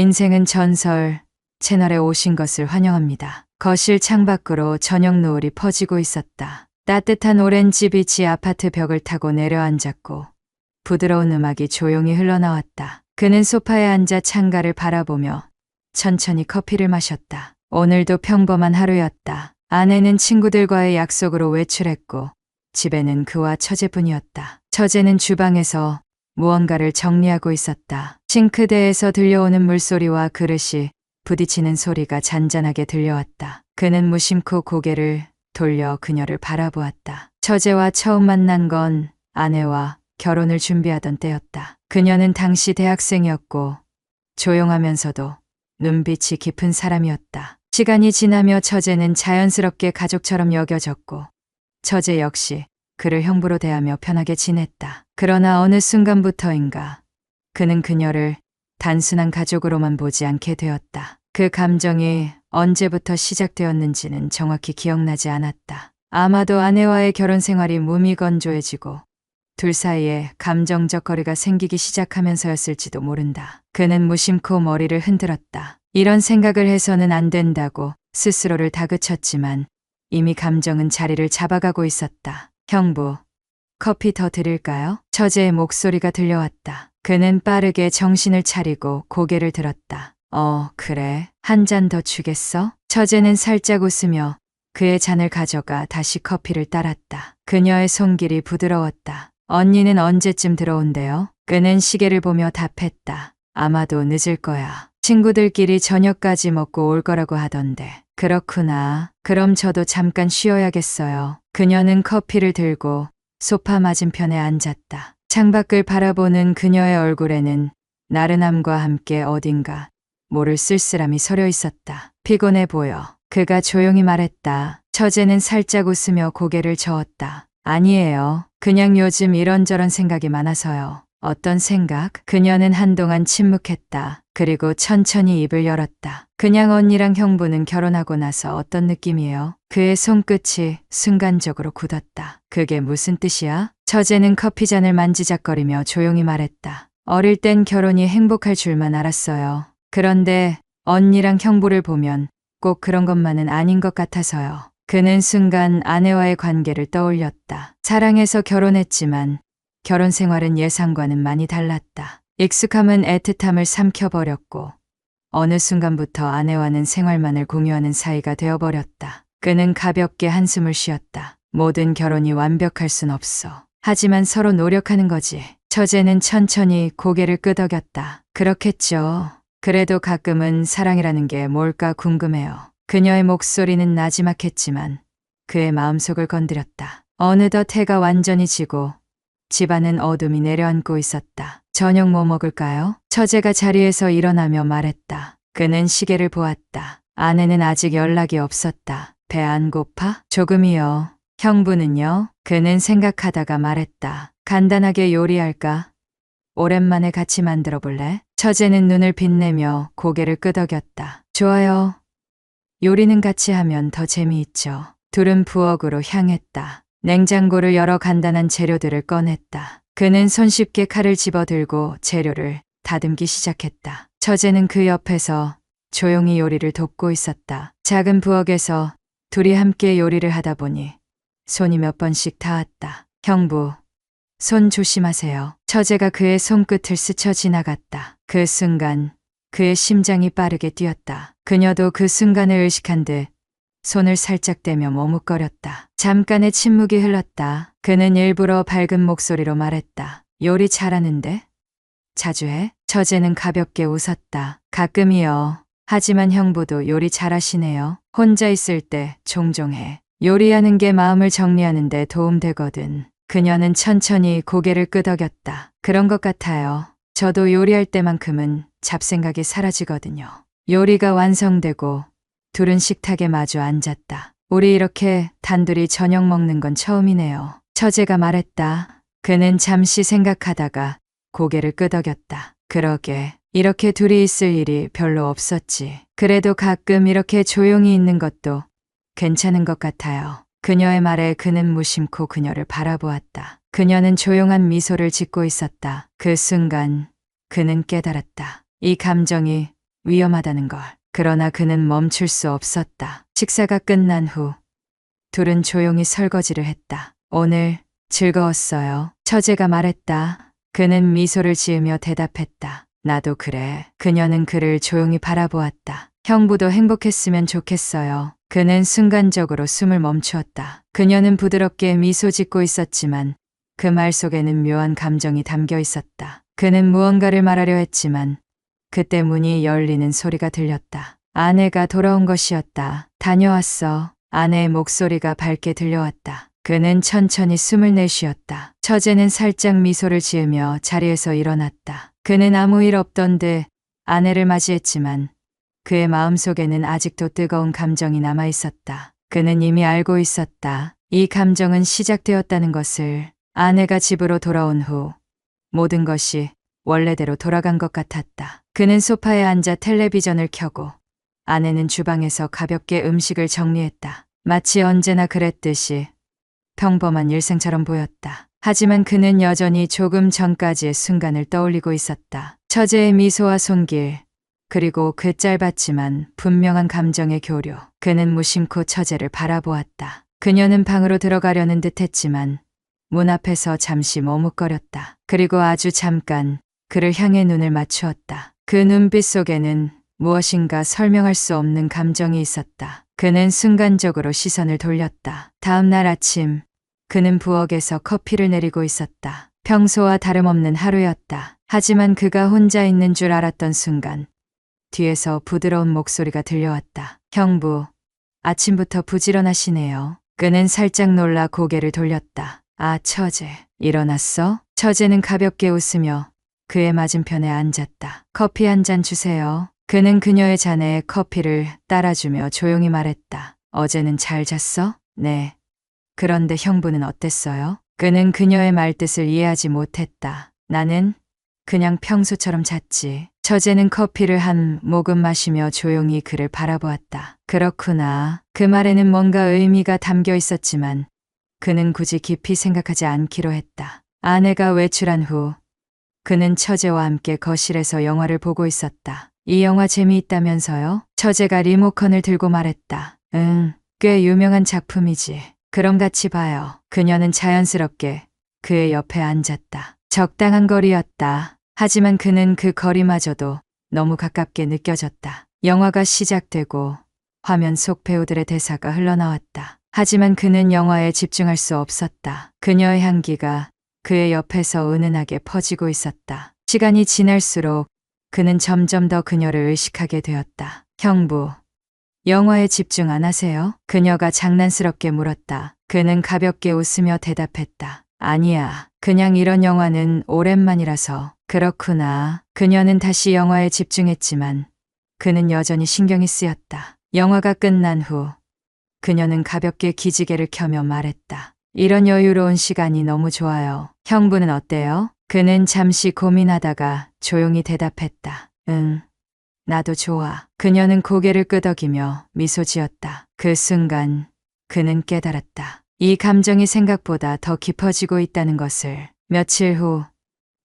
인생은 전설 채널에 오신 것을 환영합니다. 거실 창밖으로 저녁 노을이 퍼지고 있었다. 따뜻한 오렌지 빛이 아파트 벽을 타고 내려앉았고 부드러운 음악이 조용히 흘러나왔다. 그는 소파에 앉아 창가를 바라보며 천천히 커피를 마셨다. 오늘도 평범한 하루였다. 아내는 친구들과의 약속으로 외출했고 집에는 그와 처제뿐이었다. 처제는 주방에서 무언가를 정리하고 있었다. 싱크대에서 들려오는 물소리와 그릇이 부딪히는 소리가 잔잔하게 들려왔다. 그는 무심코 고개를 돌려 그녀를 바라보았다. 처제와 처음 만난 건 아내와 결혼을 준비하던 때였다. 그녀는 당시 대학생이었고 조용하면서도 눈빛이 깊은 사람이었다. 시간이 지나며 처제는 자연스럽게 가족처럼 여겨졌고 처제 역시 그를 형부로 대하며 편하게 지냈다. 그러나 어느 순간부터인가 그는 그녀를 단순한 가족으로만 보지 않게 되었다. 그 감정이 언제부터 시작되었는지는 정확히 기억나지 않았다. 아마도 아내와의 결혼 생활이 무미건조해지고 둘 사이에 감정적 거리가 생기기 시작하면서였을지도 모른다. 그는 무심코 머리를 흔들었다. 이런 생각을 해서는 안 된다고 스스로를 다그쳤지만 이미 감정은 자리를 잡아가고 있었다. 형부, 커피 더 드릴까요? 처제의 목소리가 들려왔다. 그는 빠르게 정신을 차리고 고개를 들었다. 그래. 한 잔 더 주겠어? 처제는 살짝 웃으며 그의 잔을 가져가 다시 커피를 따랐다. 그녀의 손길이 부드러웠다. 언니는 언제쯤 들어온대요? 그는 시계를 보며 답했다. 아마도 늦을 거야. 친구들끼리 저녁까지 먹고 올 거라고 하던데. 그렇구나. 그럼 저도 잠깐 쉬어야겠어요. 그녀는 커피를 들고 소파 맞은편에 앉았다. 창밖을 바라보는 그녀의 얼굴에는 나른함과 함께 어딘가 모를 쓸쓸함이 서려 있었다. 피곤해 보여. 그가 조용히 말했다. 처제는 살짝 웃으며 고개를 저었다. 아니에요. 그냥 요즘 이런저런 생각이 많아서요. 어떤 생각? 그녀는 한동안 침묵했다. 그리고 천천히 입을 열었다. 그냥 언니랑 형부는 결혼하고 나서 어떤 느낌이에요? 그의 손끝이 순간적으로 굳었다. 그게 무슨 뜻이야? 처제는 커피잔을 만지작거리며 조용히 말했다. 어릴 땐 결혼이 행복할 줄만 알았어요. 그런데 언니랑 형부를 보면 꼭 그런 것만은 아닌 것 같아서요. 그는 순간 아내와의 관계를 떠올렸다. 사랑해서 결혼했지만 결혼 생활은 예상과는 많이 달랐다. 익숙함은 애틋함을 삼켜버렸고 어느 순간부터 아내와는 생활만을 공유하는 사이가 되어버렸다. 그는 가볍게 한숨을 쉬었다. 모든 결혼이 완벽할 순 없어. 하지만 서로 노력하는 거지. 처제는 천천히 고개를 끄덕였다. 그렇겠죠. 그래도 가끔은 사랑이라는 게 뭘까 궁금해요. 그녀의 목소리는 나지막했지만 그의 마음속을 건드렸다. 어느덧 해가 완전히 지고 집안은 어둠이 내려앉고 있었다. 저녁 뭐 먹을까요? 처제가 자리에서 일어나며 말했다. 그는 시계를 보았다. 아내는 아직 연락이 없었다. 배 안 고파? 조금이요. 형부는요? 그는 생각하다가 말했다. 간단하게 요리할까? 오랜만에 같이 만들어 볼래? 처제는 눈을 빛내며 고개를 끄덕였다. 좋아요. 요리는 같이 하면 더 재미있죠. 둘은 부엌으로 향했다. 냉장고를 열어 간단한 재료들을 꺼냈다. 그는 손쉽게 칼을 집어들고 재료를 다듬기 시작했다. 처제는 그 옆에서 조용히 요리를 돕고 있었다. 작은 부엌에서 둘이 함께 요리를 하다 보니 손이 몇 번씩 닿았다. 형부, 손 조심하세요. 처제가 그의 손끝을 스쳐 지나갔다. 그 순간 그의 심장이 빠르게 뛰었다. 그녀도 그 순간을 의식한 듯 손을 살짝 대며 머뭇거렸다. 잠깐의 침묵이 흘렀다. 그는 일부러 밝은 목소리로 말했다. 요리 잘하는데? 자주 해? 처제는 가볍게 웃었다. 가끔이요. 하지만 형부도 요리 잘하시네요. 혼자 있을 때 종종 해. 요리하는 게 마음을 정리하는 데 도움되거든. 그녀는 천천히 고개를 끄덕였다. 그런 것 같아요. 저도 요리할 때만큼은 잡생각이 사라지거든요. 요리가 완성되고 둘은 식탁에 마주 앉았다. 우리 이렇게 단둘이 저녁 먹는 건 처음이네요. 처제가 말했다. 그는 잠시 생각하다가 고개를 끄덕였다. 그러게. 이렇게 둘이 있을 일이 별로 없었지. 그래도 가끔 이렇게 조용히 있는 것도 괜찮은 것 같아요. 그녀의 말에 그는 무심코 그녀를 바라보았다. 그녀는 조용한 미소를 짓고 있었다. 그 순간 그는 깨달았다. 이 감정이 위험하다는 걸. 그러나 그는 멈출 수 없었다. 식사가 끝난 후 둘은 조용히 설거지를 했다. 오늘 즐거웠어요. 처제가 말했다. 그는 미소를 지으며 대답했다. 나도 그래. 그녀는 그를 조용히 바라보았다. 형부도 행복했으면 좋겠어요. 그는 순간적으로 숨을 멈추었다. 그녀는 부드럽게 미소 짓고 있었지만 그 말 속에는 묘한 감정이 담겨 있었다. 그는 무언가를 말하려 했지만 그때 문이 열리는 소리가 들렸다. 아내가 돌아온 것이었다. 다녀왔어. 아내의 목소리가 밝게 들려왔다. 그는 천천히 숨을 내쉬었다. 처제는 살짝 미소를 지으며 자리에서 일어났다. 그는 아무 일 없던 듯 아내를 맞이했지만 그의 마음속에는 아직도 뜨거운 감정이 남아 있었다. 그는 이미 알고 있었다. 이 감정은 시작되었다는 것을. 아내가 집으로 돌아온 후 모든 것이 원래대로 돌아간 것 같았다. 그는 소파에 앉아 텔레비전을 켜고 아내는 주방에서 가볍게 음식을 정리했다. 마치 언제나 그랬듯이 평범한 일생처럼 보였다. 하지만 그는 여전히 조금 전까지의 순간을 떠올리고 있었다. 처제의 미소와 손길, 그리고 그 짧았지만 분명한 감정의 교류. 그는 무심코 처제를 바라보았다. 그녀는 방으로 들어가려는 듯했지만 문 앞에서 잠시 머뭇거렸다. 그리고 아주 잠깐 그를 향해 눈을 맞추었다. 그 눈빛 속에는 무엇인가 설명할 수 없는 감정이 있었다. 그는 순간적으로 시선을 돌렸다. 다음 날 아침 그는 부엌에서 커피를 내리고 있었다. 평소와 다름없는 하루였다. 하지만 그가 혼자 있는 줄 알았던 순간 뒤에서 부드러운 목소리가 들려왔다. 형부, 아침부터 부지런하시네요. 그는 살짝 놀라 고개를 돌렸다. 아, 처제, 일어났어? 처제는 가볍게 웃으며 그의 맞은편에 앉았다. 커피 한 잔 주세요. 그는 그녀의 잔에 커피를 따라주며 조용히 말했다. 어제는 잘 잤어? 네. 그런데 형부는 어땠어요? 그는 그녀의 말뜻을 이해하지 못했다. 나는 그냥 평소처럼 잤지. 처제는 커피를 한 모금 마시며 조용히 그를 바라보았다. 그렇구나. 그 말에는 뭔가 의미가 담겨 있었지만 그는 굳이 깊이 생각하지 않기로 했다. 아내가 외출한 후 그는 처제와 함께 거실에서 영화를 보고 있었다. 이 영화 재미있다면서요? 처제가 리모컨을 들고 말했다. 응, 꽤 유명한 작품이지. 그럼 같이 봐요. 그녀는 자연스럽게 그의 옆에 앉았다. 적당한 거리였다. 하지만 그는 그 거리마저도 너무 가깝게 느껴졌다. 영화가 시작되고 화면 속 배우들의 대사가 흘러나왔다. 하지만 그는 영화에 집중할 수 없었다. 그녀의 향기가 그의 옆에서 은은하게 퍼지고 있었다. 시간이 지날수록 그는 점점 더 그녀를 의식하게 되었다. 형부, 영화에 집중 안 하세요? 그녀가 장난스럽게 물었다. 그는 가볍게 웃으며 대답했다. 아니야. 그냥 이런 영화는 오랜만이라서. 그렇구나. 그녀는 다시 영화에 집중했지만 그는 여전히 신경이 쓰였다. 영화가 끝난 후 그녀는 가볍게 기지개를 켜며 말했다. 이런 여유로운 시간이 너무 좋아요. 형부는 어때요? 그는 잠시 고민하다가 조용히 대답했다. 응, 나도 좋아. 그녀는 고개를 끄덕이며 미소 지었다. 그 순간 그는 깨달았다. 이 감정이 생각보다 더 깊어지고 있다는 것을. 며칠 후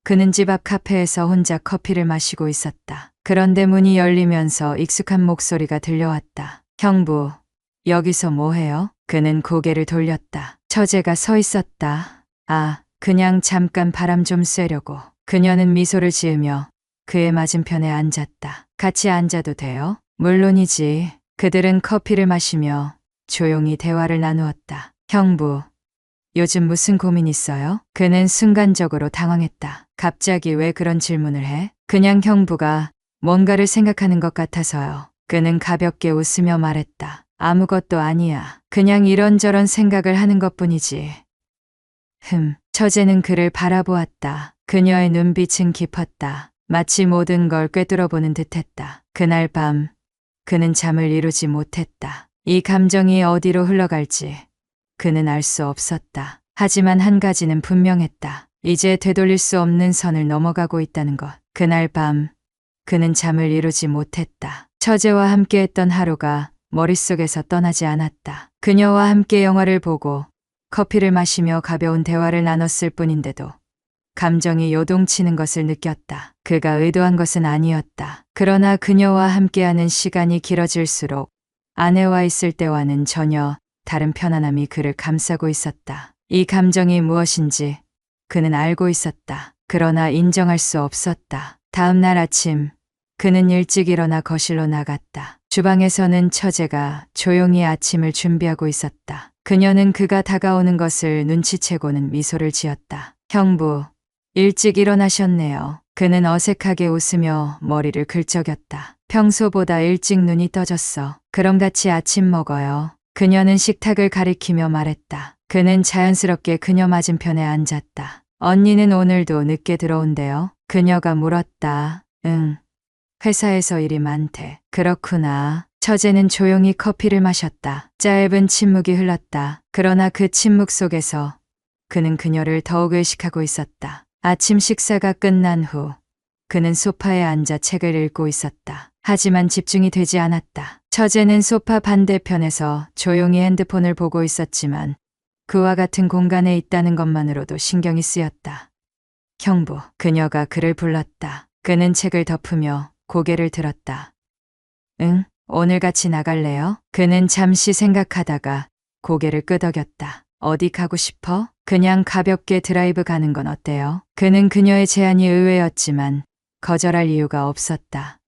그는 집 앞 카페에서 혼자 커피를 마시고 있었다. 그런데 문이 열리면서 익숙한 목소리가 들려왔다. 형부, 여기서 뭐해요? 그는 고개를 돌렸다. 처제가 서 있었다. 아, 그냥 잠깐 바람 좀 쐬려고. 그녀는 미소를 지으며 그의 맞은편에 앉았다. 같이 앉아도 돼요? 물론이지. 그들은 커피를 마시며 조용히 대화를 나누었다. 형부, 요즘 무슨 고민 있어요? 그는 순간적으로 당황했다. 갑자기 왜 그런 질문을 해? 그냥 형부가 뭔가를 생각하는 것 같아서요. 그는 가볍게 웃으며 말했다. 아무것도 아니야. 그냥 이런저런 생각을 하는 것뿐이지. 처제는 그를 바라보았다. 그녀의 눈빛은 깊었다. 마치 모든 걸 꿰뚫어보는 듯했다. 그날 밤 그는 잠을 이루지 못했다. 이 감정이 어디로 흘러갈지 그는 알 수 없었다. 하지만 한 가지는 분명했다. 이제 되돌릴 수 없는 선을 넘어가고 있다는 것. 그날 밤 그는 잠을 이루지 못했다. 처제와 함께했던 하루가 머릿속에서 떠나지 않았다. 그녀와 함께 영화를 보고 커피를 마시며 가벼운 대화를 나눴을 뿐인데도 감정이 요동치는 것을 느꼈다. 그가 의도한 것은 아니었다. 그러나 그녀와 함께하는 시간이 길어질수록 아내와 있을 때와는 전혀 다른 편안함이 그를 감싸고 있었다. 이 감정이 무엇인지 그는 알고 있었다. 그러나 인정할 수 없었다. 다음 날 아침 그는 일찍 일어나 거실로 나갔다. 주방에서는 처제가 조용히 아침을 준비하고 있었다. 그녀는 그가 다가오는 것을 눈치채고는 미소를 지었다. 형부, 일찍 일어나셨네요. 그는 어색하게 웃으며 머리를 긁적였다. 평소보다 일찍 눈이 떠졌어. 그럼 같이 아침 먹어요. 그녀는 식탁을 가리키며 말했다. 그는 자연스럽게 그녀 맞은편에 앉았다. 언니는 오늘도 늦게 들어온대요. 그녀가 물었다. 응. 회사에서 일이 많대. 그렇구나. 처제는 조용히 커피를 마셨다. 짧은 침묵이 흘렀다. 그러나 그 침묵 속에서 그는 그녀를 더욱 의식하고 있었다. 아침 식사가 끝난 후 그는 소파에 앉아 책을 읽고 있었다. 하지만 집중이 되지 않았다. 처제는 소파 반대편에서 조용히 핸드폰을 보고 있었지만 그와 같은 공간에 있다는 것만으로도 신경이 쓰였다. 형부, 그녀가 그를 불렀다. 그는 책을 덮으며 고개를 들었다. 응, 오늘 같이 나갈래요? 그는 잠시 생각하다가 고개를 끄덕였다. 어디 가고 싶어? 그냥 가볍게 드라이브 가는 건 어때요? 그는 그녀의 제안이 의외였지만 거절할 이유가 없었다.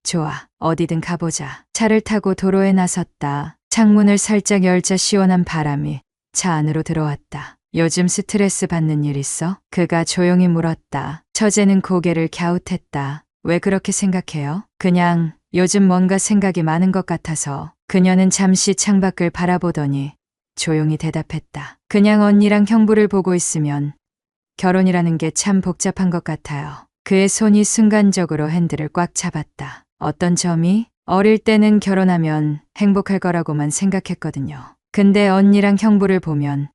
좋아, 어디든 가보자. 차를 타고 도로에 나섰다. 창문을 살짝 열자 시원한 바람이 차 안으로 들어왔다. 요즘 스트레스 받는 일 있어? 그가 조용히 물었다. 처제는 고개를 갸웃했다. 왜 그렇게 생각해요? 그냥 요즘 뭔가 생각이 많은 것 같아서. 그녀는 잠시 창밖을 바라보더니 조용히 대답했다. 그냥 언니랑 형부를 보고 있으면 결혼이라는 게 참 복잡한 것 같아요. 그의 손이 순간적으로 핸들을 꽉 잡았다. 어떤 점이? 어릴 때는 결혼하면 행복할 거라고만 생각했거든요. 근데 언니랑 형부를 보면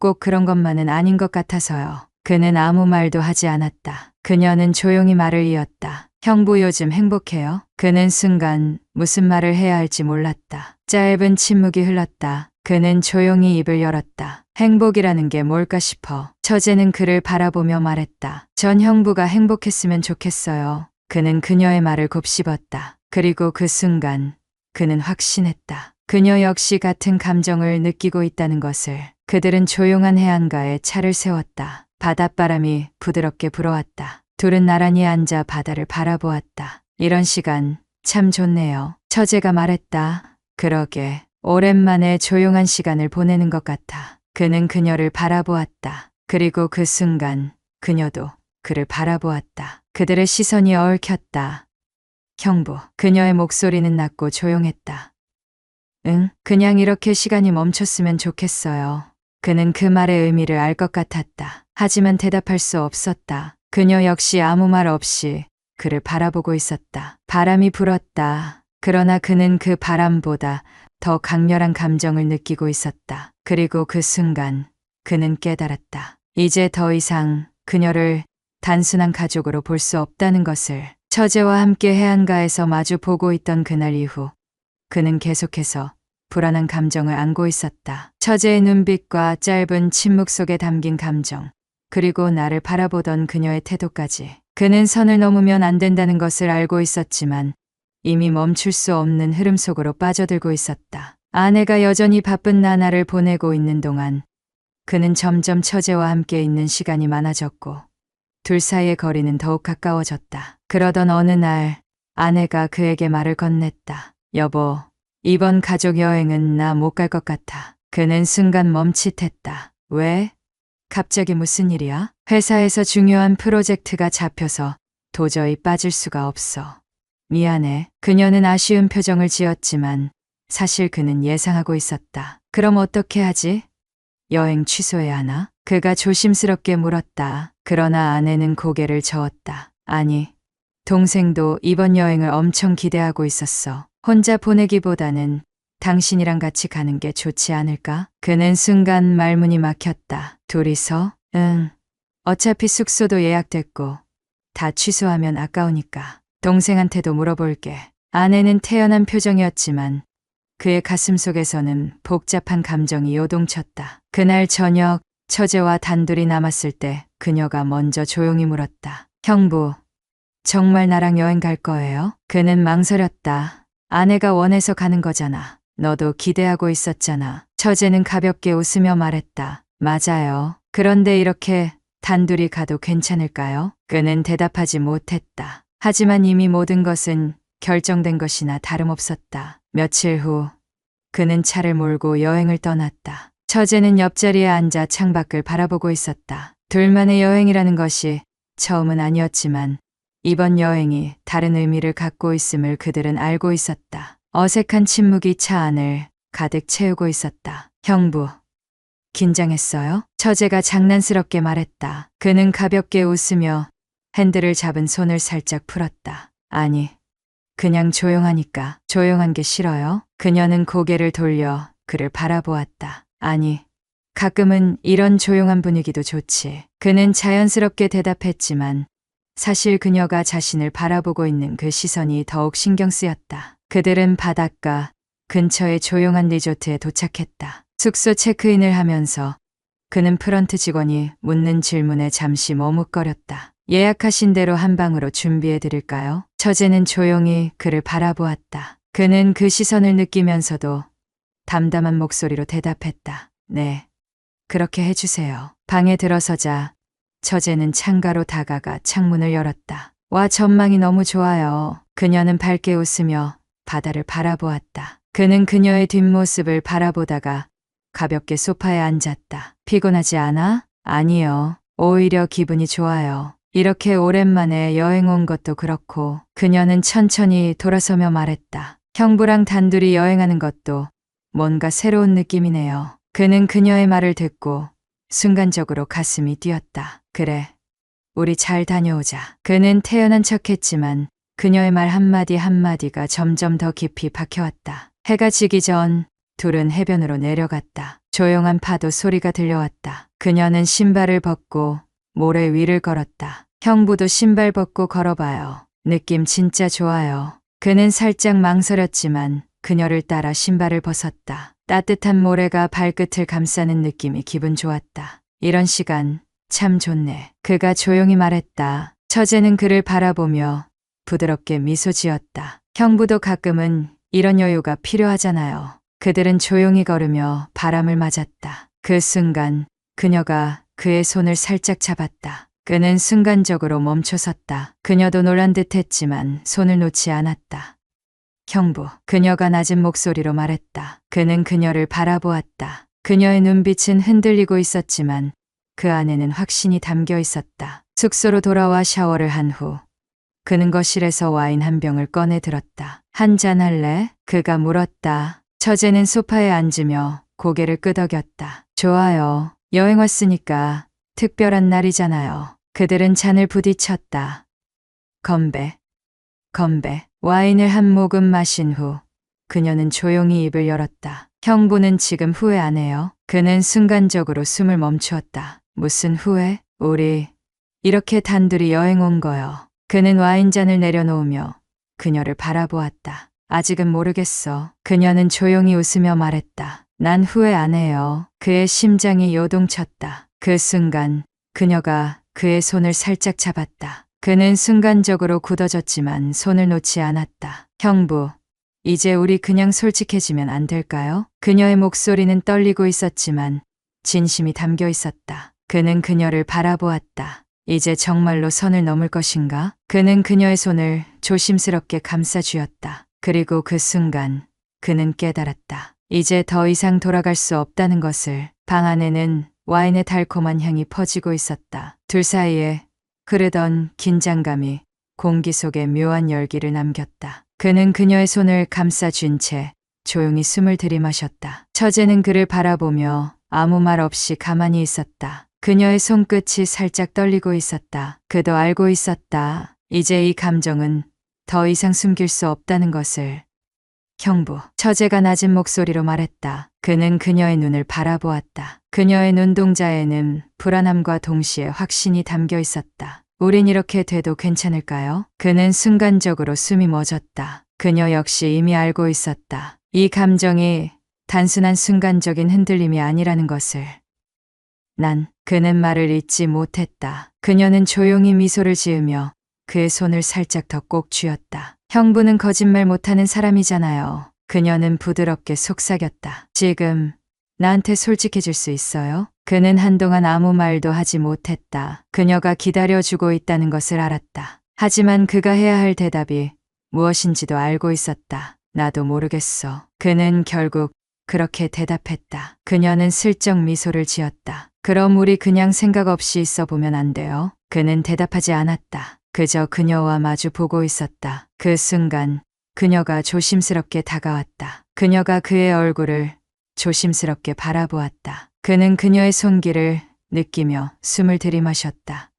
꼭 그런 것만은 아닌 것 같아서요. 그는 아무 말도 하지 않았다. 그녀는 조용히 말을 이었다. 형부 요즘 행복해요? 그는 순간 무슨 말을 해야 할지 몰랐다. 짧은 침묵이 흘렀다. 그는 조용히 입을 열었다. 행복이라는 게 뭘까 싶어. 처제는 그를 바라보며 말했다. 전 형부가 행복했으면 좋겠어요. 그는 그녀의 말을 곱씹었다. 그리고 그 순간 그는 확신했다. 그녀 역시 같은 감정을 느끼고 있다는 것을. 그들은 조용한 해안가에 차를 세웠다. 바닷바람이 부드럽게 불어왔다. 둘은 나란히 앉아 바다를 바라보았다. 이런 시간 참 좋네요. 처제가 말했다. 그러게. 오랜만에 조용한 시간을 보내는 것 같아. 그는 그녀를 바라보았다. 그리고 그 순간 그녀도 그를 바라보았다. 그들의 시선이 얽혔다. 형부, 그녀의 목소리는 낮고 조용했다. 응, 그냥 이렇게 시간이 멈췄으면 좋겠어요. 그는 그 말의 의미를 알 것 같았다. 하지만 대답할 수 없었다. 그녀 역시 아무 말 없이 그를 바라보고 있었다. 바람이 불었다. 그러나 그는 그 바람보다 더 강렬한 감정을 느끼고 있었다. 그리고 그 순간 그는 깨달았다. 이제 더 이상 그녀를 단순한 가족으로 볼 수 없다는 것을. 처제와 함께 해안가에서 마주 보고 있던 그날 이후 그는 계속해서 불안한 감정을 안고 있었다. 처제의 눈빛과 짧은 침묵 속에 담긴 감정, 그리고 나를 바라보던 그녀의 태도까지. 그는 선을 넘으면 안 된다는 것을 알고 있었지만 이미 멈출 수 없는 흐름 속으로 빠져들고 있었다. 아내가 여전히 바쁜 나날을 보내고 있는 동안 그는 점점 처제와 함께 있는 시간이 많아졌고 둘 사이의 거리는 더욱 가까워졌다. 그러던 어느 날 아내가 그에게 말을 건넸다. 여보, 이번 가족 여행은 나 못 갈 것 같아. 그는 순간 멈칫했다. 왜? 갑자기 무슨 일이야? 회사에서 중요한 프로젝트가 잡혀서 도저히 빠질 수가 없어. 미안해. 그녀는 아쉬운 표정을 지었지만 사실 그는 예상하고 있었다. 그럼 어떻게 하지? 여행 취소해야 하나? 그가 조심스럽게 물었다. 그러나 아내는 고개를 저었다. 아니, 동생도 이번 여행을 엄청 기대하고 있었어. 혼자 보내기보다는 당신이랑 같이 가는 게 좋지 않을까? 그는 순간 말문이 막혔다. 둘이서? 응. 어차피 숙소도 예약됐고 다 취소하면 아까우니까. 동생한테도 물어볼게. 아내는 태연한 표정이었지만 그의 가슴 속에서는 복잡한 감정이 요동쳤다. 그날 저녁 처제와 단둘이 남았을 때 그녀가 먼저 조용히 물었다. 형부, 정말 나랑 여행 갈 거예요? 그는 망설였다. 아내가 원해서 가는 거잖아. 너도 기대하고 있었잖아. 처제는 가볍게 웃으며 말했다. 맞아요. 그런데 이렇게 단둘이 가도 괜찮을까요? 그는 대답하지 못했다. 하지만 이미 모든 것은 결정된 것이나 다름없었다. 며칠 후 그는 차를 몰고 여행을 떠났다. 처제는 옆자리에 앉아 창밖을 바라보고 있었다. 둘만의 여행이라는 것이 처음은 아니었지만 이번 여행이 다른 의미를 갖고 있음을 그들은 알고 있었다. 어색한 침묵이 차 안을 가득 채우고 있었다. 형부, 긴장했어요? 처제가 장난스럽게 말했다. 그는 가볍게 웃으며 핸들을 잡은 손을 살짝 풀었다. 아니, 그냥 조용하니까. 조용한 게 싫어요? 그녀는 고개를 돌려 그를 바라보았다. 아니, 가끔은 이런 조용한 분위기도 좋지. 그는 자연스럽게 대답했지만 사실 그녀가 자신을 바라보고 있는 그 시선이 더욱 신경 쓰였다. 그들은 바닷가 근처의 조용한 리조트에 도착했다. 숙소 체크인을 하면서 그는 프런트 직원이 묻는 질문에 잠시 머뭇거렸다. 예약하신 대로 한 방으로 준비해 드릴까요? 처제는 조용히 그를 바라보았다. 그는 그 시선을 느끼면서도 담담한 목소리로 대답했다. 네, 그렇게 해주세요. 방에 들어서자 처제는 창가로 다가가 창문을 열었다. 와, 전망이 너무 좋아요. 그녀는 밝게 웃으며 바다를 바라보았다. 그는 그녀의 뒷모습을 바라보다가 가볍게 소파에 앉았다. 피곤하지 않아? 아니요. 오히려 기분이 좋아요. 이렇게 오랜만에 여행 온 것도 그렇고. 그녀는 천천히 돌아서며 말했다. 형부랑 단둘이 여행하는 것도 뭔가 새로운 느낌이네요. 그는 그녀의 말을 듣고 순간적으로 가슴이 뛰었다. 그래, 우리 잘 다녀오자. 그는 태연한 척했지만 그녀의 말 한마디 한마디가 점점 더 깊이 박혀왔다. 해가 지기 전 둘은 해변으로 내려갔다. 조용한 파도 소리가 들려왔다. 그녀는 신발을 벗고 모래 위를 걸었다. 형부도 신발 벗고 걸어봐요. 느낌 진짜 좋아요. 그는 살짝 망설였지만 그녀를 따라 신발을 벗었다. 따뜻한 모래가 발끝을 감싸는 느낌이 기분 좋았다. 이런 시간 참 좋네. 그가 조용히 말했다. 처제는 그를 바라보며 부드럽게 미소 지었다. 형부도 가끔은 이런 여유가 필요하잖아요. 그들은 조용히 걸으며 바람을 맞았다. 그 순간 그녀가 그의 손을 살짝 잡았다. 그는 순간적으로 멈춰섰다. 그녀도 놀란 듯했지만 손을 놓지 않았다. 형부, 그녀가 낮은 목소리로 말했다. 그는 그녀를 바라보았다. 그녀의 눈빛은 흔들리고 있었지만 그 안에는 확신이 담겨 있었다. 숙소로 돌아와 샤워를 한 후 그는 거실에서 와인 한 병을 꺼내 들었다. 한잔 할래? 그가 물었다. 처제는 소파에 앉으며 고개를 끄덕였다. 좋아요. 여행 왔으니까 특별한 날이잖아요. 그들은 잔을 부딪혔다. 건배. 건배. 와인을 한 모금 마신 후 그녀는 조용히 입을 열었다. 형부는 지금 후회 안 해요? 그는 순간적으로 숨을 멈추었다. 무슨 후회? 우리 이렇게 단둘이 여행 온 거요. 그는 와인잔을 내려놓으며 그녀를 바라보았다. 아직은 모르겠어. 그녀는 조용히 웃으며 말했다. 난 후회 안 해요. 그의 심장이 요동쳤다. 그 순간 그녀가 그의 손을 살짝 잡았다. 그는 순간적으로 굳어졌지만 손을 놓지 않았다. 형부, 이제 우리 그냥 솔직해지면 안 될까요? 그녀의 목소리는 떨리고 있었지만 진심이 담겨 있었다. 그는 그녀를 바라보았다. 이제 정말로 선을 넘을 것인가? 그는 그녀의 손을 조심스럽게 감싸 쥐었다. 그리고 그 순간 그는 깨달았다. 이제 더 이상 돌아갈 수 없다는 것을. 방 안에는 와인의 달콤한 향이 퍼지고 있었다. 둘 사이에 흐르던 긴장감이 공기 속에 묘한 열기를 남겼다. 그는 그녀의 손을 감싸 쥔 채 조용히 숨을 들이마셨다. 처제는 그를 바라보며 아무 말 없이 가만히 있었다. 그녀의 손끝이 살짝 떨리고 있었다. 그도 알고 있었다. 이제 이 감정은 더 이상 숨길 수 없다는 것을. 형부, 처제가 낮은 목소리로 말했다. 그는 그녀의 눈을 바라보았다. 그녀의 눈동자에는 불안함과 동시에 확신이 담겨 있었다. 우린 이렇게 돼도 괜찮을까요? 그는 순간적으로 숨이 멎었다. 그녀 역시 이미 알고 있었다. 이 감정이 단순한 순간적인 흔들림이 아니라는 것을. 그는 말을 잇지 못했다. 그녀는 조용히 미소를 지으며 그의 손을 살짝 더 꼭 쥐었다. 형부는 거짓말 못하는 사람이잖아요. 그녀는 부드럽게 속삭였다. 지금 나한테 솔직해질 수 있어요? 그는 한동안 아무 말도 하지 못했다. 그녀가 기다려주고 있다는 것을 알았다. 하지만 그가 해야 할 대답이 무엇인지도 알고 있었다. 나도 모르겠어. 그는 결국 그렇게 대답했다. 그녀는 슬쩍 미소를 지었다. 그럼 우리 그냥 생각 없이 있어 보면 안 돼요? 그는 대답하지 않았다. 그저 그녀와 마주 보고 있었다. 그 순간 그녀가 조심스럽게 다가왔다. 그녀가 그의 얼굴을 조심스럽게 바라보았다. 그는 그녀의 손길을 느끼며 숨을 들이마셨다.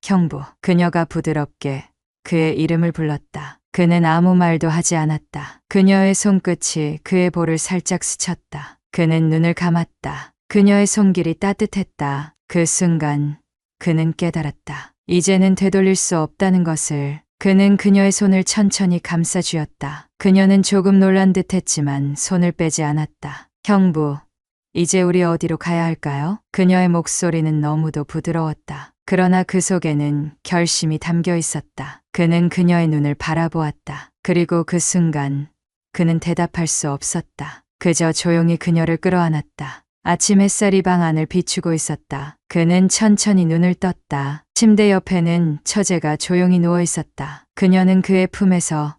형부. 그녀가 부드럽게 그의 이름을 불렀다. 그는 아무 말도 하지 않았다. 그녀의 손끝이 그의 볼을 살짝 스쳤다. 그는 눈을 감았다. 그녀의 손길이 따뜻했다. 그 순간 그는 깨달았다. 이제는 되돌릴 수 없다는 것을. 그는 그녀의 손을 천천히 감싸쥐었다. 그녀는 조금 놀란 듯 했지만 손을 빼지 않았다. 형부, 이제 우리 어디로 가야 할까요? 그녀의 목소리는 너무도 부드러웠다. 그러나 그 속에는 결심이 담겨 있었다. 그는 그녀의 눈을 바라보았다. 그리고 그 순간 그는 대답할 수 없었다. 그저 조용히 그녀를 끌어안았다. 아침 햇살이 방 안을 비추고 있었다. 그는 천천히 눈을 떴다. 침대 옆에는 처제가 조용히 누워 있었다. 그녀는 그의 품에서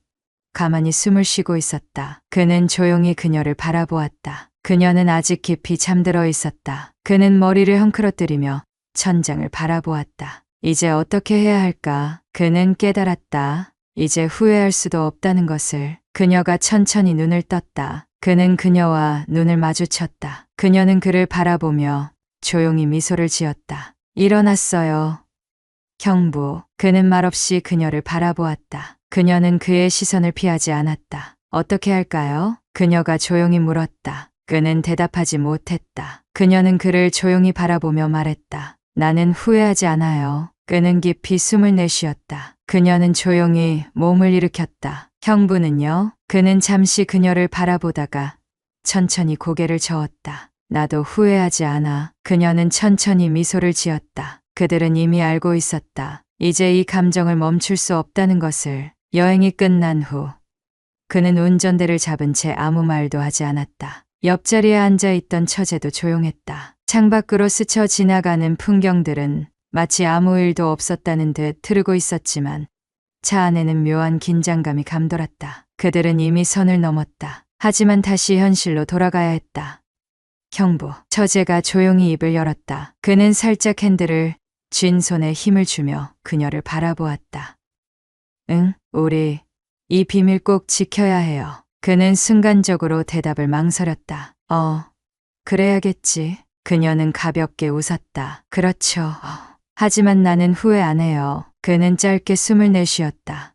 가만히 숨을 쉬고 있었다. 그는 조용히 그녀를 바라보았다. 그녀는 아직 깊이 잠들어 있었다. 그는 머리를 헝클어뜨리며 천장을 바라보았다. 이제 어떻게 해야 할까? 그는 깨달았다. 이제 후회할 수도 없다는 것을. 그녀가 천천히 눈을 떴다. 그는 그녀와 눈을 마주쳤다. 그녀는 그를 바라보며 조용히 미소를 지었다. 일어났어요. 형부. 그는 말없이 그녀를 바라보았다. 그녀는 그의 시선을 피하지 않았다. 어떻게 할까요? 그녀가 조용히 물었다. 그는 대답하지 못했다. 그녀는 그를 조용히 바라보며 말했다. 나는 후회하지 않아요. 그는 깊이 숨을 내쉬었다. 그녀는 조용히 몸을 일으켰다. 형부는요? 그는 잠시 그녀를 바라보다가 천천히 고개를 저었다. 나도 후회하지 않아. 그녀는 천천히 미소를 지었다. 그들은 이미 알고 있었다. 이제 이 감정을 멈출 수 없다는 것을. 여행이 끝난 후 그는 운전대를 잡은 채 아무 말도 하지 않았다. 옆자리에 앉아있던 처제도 조용했다. 창밖으로 스쳐 지나가는 풍경들은 마치 아무 일도 없었다는 듯 흐르고 있었지만 차 안에는 묘한 긴장감이 감돌았다. 그들은 이미 선을 넘었다. 하지만 다시 현실로 돌아가야 했다. 형부. 처제가 조용히 입을 열었다. 그는 살짝 핸들을 쥔 손에 힘을 주며 그녀를 바라보았다. 응, 우리 이 비밀 꼭 지켜야 해요. 그는 순간적으로 대답을 망설였다. 그래야겠지. 그녀는 가볍게 웃었다. 그렇죠. 하지만 나는 후회 안 해요. 그는 짧게 숨을 내쉬었다.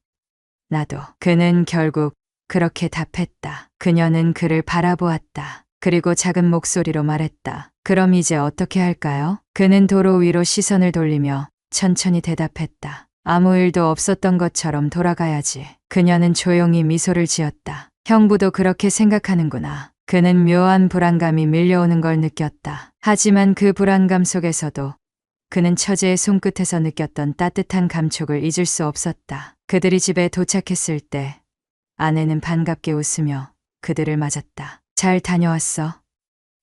나도. 그는 결국 그렇게 답했다. 그녀는 그를 바라보았다. 그리고 작은 목소리로 말했다. 그럼 이제 어떻게 할까요? 그는 도로 위로 시선을 돌리며 천천히 대답했다. 아무 일도 없었던 것처럼 돌아가야지. 그녀는 조용히 미소를 지었다. 형부도 그렇게 생각하는구나. 그는 묘한 불안감이 밀려오는 걸 느꼈다. 하지만 그 불안감 속에서도 그는 처제의 손끝에서 느꼈던 따뜻한 감촉을 잊을 수 없었다. 그들이 집에 도착했을 때 아내는 반갑게 웃으며 그들을 맞았다. 잘 다녀왔어?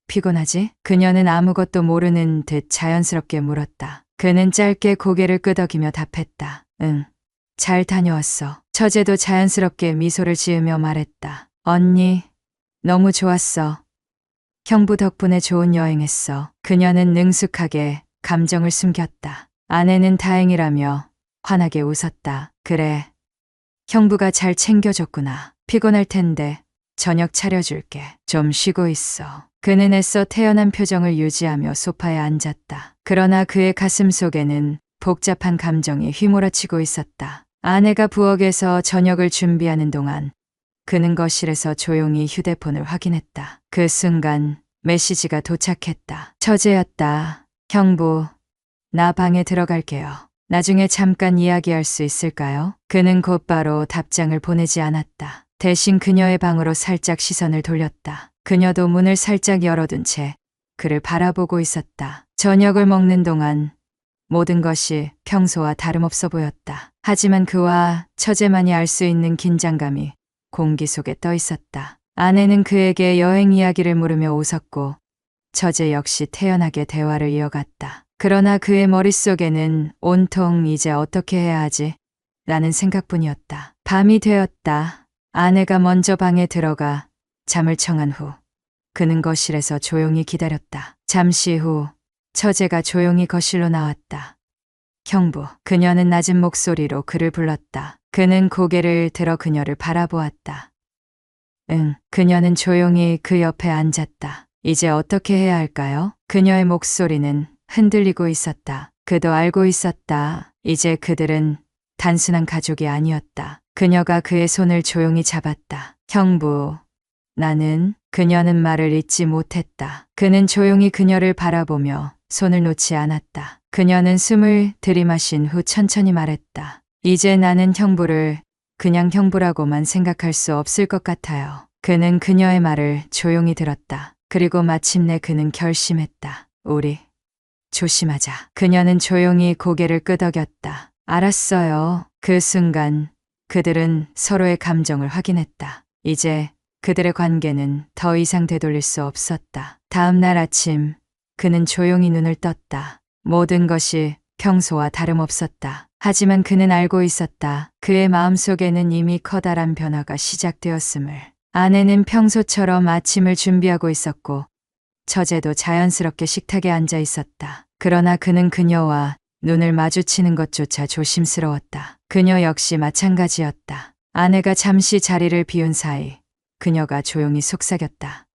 피곤하지? 그녀는 아무것도 모르는 듯 자연스럽게 물었다. 그는 짧게 고개를 끄덕이며 답했다. 응, 잘 다녀왔어. 처제도 자연스럽게 미소를 지으며 말했다. 언니, 너무 좋았어. 형부 덕분에 좋은 여행했어. 그녀는 능숙하게 감정을 숨겼다. 아내는 다행이라며 환하게 웃었다. 그래, 형부가 잘 챙겨줬구나. 피곤할 텐데 저녁 차려줄게. 좀 쉬고 있어. 그는 애써 태연한 표정을 유지하며 소파에 앉았다. 그러나 그의 가슴 속에는 복잡한 감정이 휘몰아치고 있었다. 아내가 부엌에서 저녁을 준비하는 동안 그는 거실에서 조용히 휴대폰을 확인했다. 그 순간 메시지가 도착했다. 처제였다. 형부, 나 방에 들어갈게요. 나중에 잠깐 이야기할 수 있을까요? 그는 곧바로 답장을 보내지 않았다. 대신 그녀의 방으로 살짝 시선을 돌렸다. 그녀도 문을 살짝 열어둔 채 그를 바라보고 있었다. 저녁을 먹는 동안 모든 것이 평소와 다름없어 보였다. 하지만 그와 처제만이 알 수 있는 긴장감이 공기 속에 떠 있었다. 아내는 그에게 여행 이야기를 물으며 웃었고 처제 역시 태연하게 대화를 이어갔다. 그러나 그의 머릿속에는 온통 이제 어떻게 해야 하지? 라는 생각뿐이었다. 밤이 되었다. 아내가 먼저 방에 들어가 잠을 청한 후 그는 거실에서 조용히 기다렸다. 잠시 후 처제가 조용히 거실로 나왔다. 형부, 그녀는 낮은 목소리로 그를 불렀다. 그는 고개를 들어 그녀를 바라보았다. 응, 그녀는 조용히 그 옆에 앉았다. 이제 어떻게 해야 할까요? 그녀의 목소리는 흔들리고 있었다. 그도 알고 있었다. 이제 그들은 단순한 가족이 아니었다. 그녀가 그의 손을 조용히 잡았다. 형부, 나는 그녀는 말을 잇지 못했다. 그는 조용히 그녀를 바라보며 손을 놓지 않았다. 그녀는 숨을 들이마신 후 천천히 말했다. 이제 나는 형부를 그냥 형부라고만 생각할 수 없을 것 같아요. 그는 그녀의 말을 조용히 들었다. 그리고 마침내 그는 결심했다. 우리 조심하자. 그녀는 조용히 고개를 끄덕였다. 알았어요. 그 순간 그들은 서로의 감정을 확인했다. 이제 그들의 관계는 더 이상 되돌릴 수 없었다. 다음 날 아침 그는 조용히 눈을 떴다. 모든 것이 평소와 다름없었다. 하지만 그는 알고 있었다. 그의 마음속에는 이미 커다란 변화가 시작되었음을. 아내는 평소처럼 아침을 준비하고 있었고 처제도 자연스럽게 식탁에 앉아 있었다. 그러나 그는 그녀와 눈을 마주치는 것조차 조심스러웠다. 그녀 역시 마찬가지였다. 아내가 잠시 자리를 비운 사이 그녀가 조용히 속삭였다.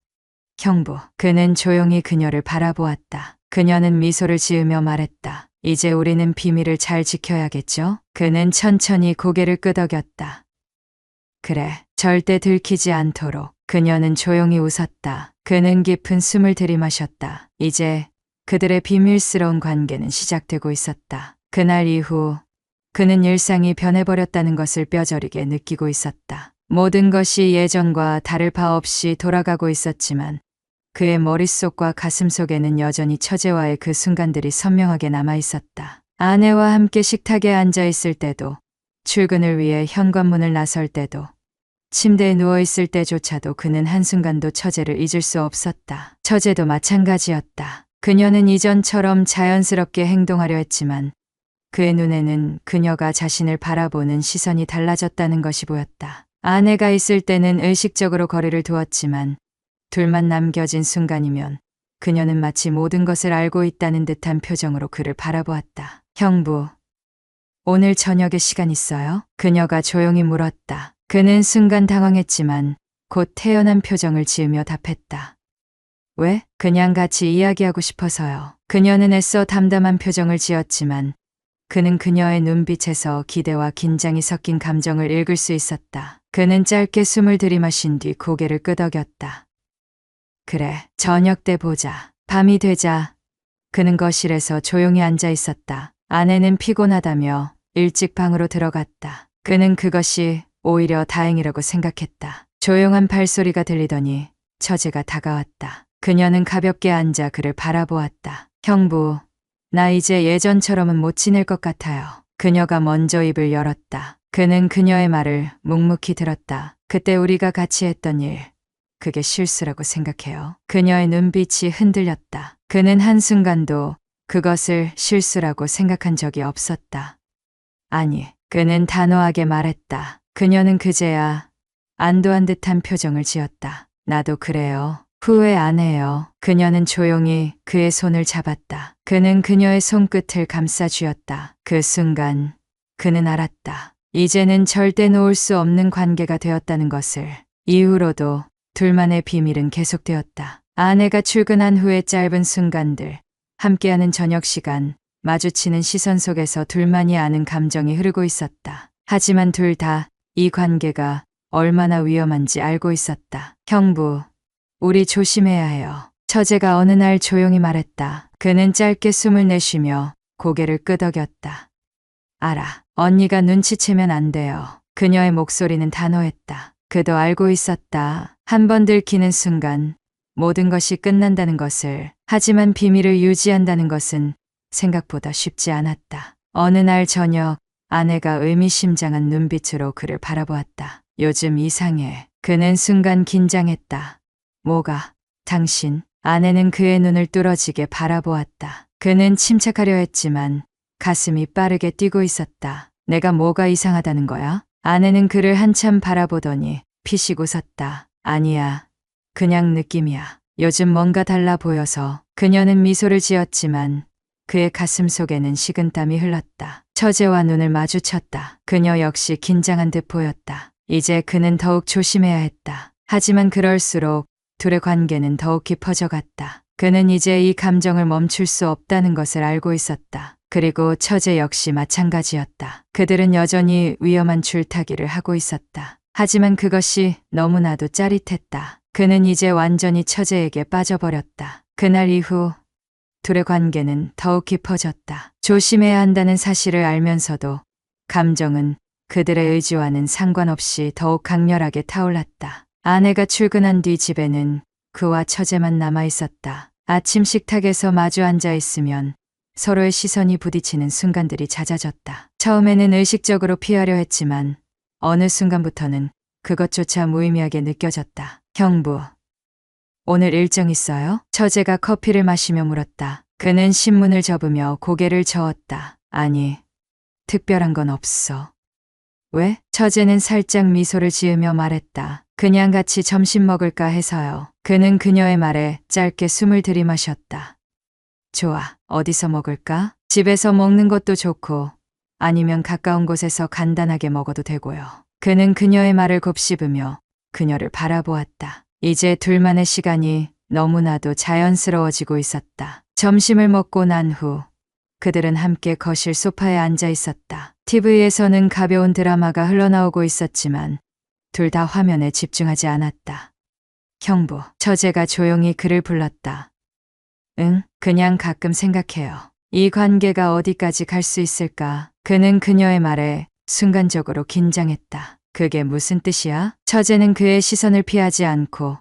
형부, 그는 조용히 그녀를 바라보았다. 그녀는 미소를 지으며 말했다. 이제 우리는 비밀을 잘 지켜야겠죠? 그는 천천히 고개를 끄덕였다. 그래, 절대 들키지 않도록. 그녀는 조용히 웃었다. 그는 깊은 숨을 들이마셨다. 이제 그들의 비밀스러운 관계는 시작되고 있었다. 그날 이후 그는 일상이 변해버렸다는 것을 뼈저리게 느끼고 있었다. 모든 것이 예전과 다를 바 없이 돌아가고 있었지만 그의 머릿속과 가슴속에는 여전히 처제와의 그 순간들이 선명하게 남아 있었다. 아내와 함께 식탁에 앉아 있을 때도, 출근을 위해 현관문을 나설 때도, 침대에 누워 있을 때조차도 그는 한순간도 처제를 잊을 수 없었다. 처제도 마찬가지였다. 그녀는 이전처럼 자연스럽게 행동하려 했지만 그의 눈에는 그녀가 자신을 바라보는 시선이 달라졌다는 것이 보였다. 아내가 있을 때는 의식적으로 거리를 두었지만 둘만 남겨진 순간이면 그녀는 마치 모든 것을 알고 있다는 듯한 표정으로 그를 바라보았다. 형부, 오늘 저녁에 시간 있어요? 그녀가 조용히 물었다. 그는 순간 당황했지만 곧 태연한 표정을 지으며 답했다. 왜? 그냥 같이 이야기하고 싶어서요. 그녀는 애써 담담한 표정을 지었지만 그는 그녀의 눈빛에서 기대와 긴장이 섞인 감정을 읽을 수 있었다. 그는 짧게 숨을 들이마신 뒤 고개를 끄덕였다. 그래, 저녁 때 보자. 밤이 되자 그는 거실에서 조용히 앉아 있었다. 아내는 피곤하다며 일찍 방으로 들어갔다. 그는 그것이 오히려 다행이라고 생각했다. 조용한 발소리가 들리더니 처제가 다가왔다. 그녀는 가볍게 앉아 그를 바라보았다. 형부, 나 이제 예전처럼은 못 지낼 것 같아요. 그녀가 먼저 입을 열었다. 그는 그녀의 말을 묵묵히 들었다. 그때 우리가 같이 했던 일, 그게 실수라고 생각해요. 그녀의 눈빛이 흔들렸다. 그는 한순간도 그것을 실수라고 생각한 적이 없었다. 아니, 그는 단호하게 말했다. 그녀는 그제야 안도한 듯한 표정을 지었다. 나도 그래요. 후회 안 해요. 그녀는 조용히 그의 손을 잡았다. 그는 그녀의 손끝을 감싸 쥐었다. 그 순간 그는 알았다. 이제는 절대 놓을 수 없는 관계가 되었다는 것을. 이후로도 둘만의 비밀은 계속되었다. 아내가 출근한 후의 짧은 순간들, 함께하는 저녁 시간, 마주치는 시선 속에서 둘만이 아는 감정이 흐르고 있었다. 하지만 둘 다 이 관계가 얼마나 위험한지 알고 있었다. 형부, 우리 조심해야 해요. 처제가 어느 날 조용히 말했다. 그는 짧게 숨을 내쉬며 고개를 끄덕였다. 알아. 언니가 눈치채면 안 돼요. 그녀의 목소리는 단호했다. 그도 알고 있었다. 한 번 들키는 순간 모든 것이 끝난다는 것을, 하지만 비밀을 유지한다는 것은 생각보다 쉽지 않았다. 어느 날 저녁 아내가 의미심장한 눈빛으로 그를 바라보았다. 요즘 이상해. 그는 순간 긴장했다. 뭐가? 당신? 아내는 그의 눈을 뚫어지게 바라보았다. 그는 침착하려 했지만 가슴이 빠르게 뛰고 있었다. 내가 뭐가 이상하다는 거야? 아내는 그를 한참 바라보더니 피식 웃었다. 아니야. 그냥 느낌이야. 요즘 뭔가 달라 보여서. 그녀는 미소를 지었지만 그의 가슴 속에는 식은땀이 흘렀다. 처제와 눈을 마주쳤다. 그녀 역시 긴장한 듯 보였다. 이제 그는 더욱 조심해야 했다. 하지만 그럴수록 둘의 관계는 더욱 깊어져갔다. 그는 이제 이 감정을 멈출 수 없다는 것을 알고 있었다. 그리고 처제 역시 마찬가지였다. 그들은 여전히 위험한 줄타기를 하고 있었다. 하지만 그것이 너무나도 짜릿했다. 그는 이제 완전히 처제에게 빠져버렸다. 그날 이후 둘의 관계는 더욱 깊어졌다. 조심해야 한다는 사실을 알면서도 감정은 그들의 의지와는 상관없이 더욱 강렬하게 타올랐다. 아내가 출근한 뒤 집에는 그와 처제만 남아 있었다. 아침 식탁에서 마주 앉아 있으면 서로의 시선이 부딪히는 순간들이 잦아졌다. 처음에는 의식적으로 피하려 했지만 어느 순간부터는 그것조차 무의미하게 느껴졌다. 형부, 오늘 일정 있어요? 처제가 커피를 마시며 물었다. 그는 신문을 접으며 고개를 저었다. 아니, 특별한 건 없어. 왜? 처제는 살짝 미소를 지으며 말했다. 그냥 같이 점심 먹을까 해서요. 그는 그녀의 말에 짧게 숨을 들이마셨다. 좋아, 어디서 먹을까? 집에서 먹는 것도 좋고 아니면 가까운 곳에서 간단하게 먹어도 되고요. 그는 그녀의 말을 곱씹으며 그녀를 바라보았다. 이제 둘만의 시간이 너무나도 자연스러워지고 있었다. 점심을 먹고 난 후 그들은 함께 거실 소파에 앉아 있었다. TV에서는 가벼운 드라마가 흘러나오고 있었지만 둘 다 화면에 집중하지 않았다. 형부, 처제가 조용히 그를 불렀다. 응, 그냥 가끔 생각해요. 이 관계가 어디까지 갈 수 있을까? 그는 그녀의 말에 순간적으로 긴장했다. 그게 무슨 뜻이야? 처제는 그의 시선을 피하지 않고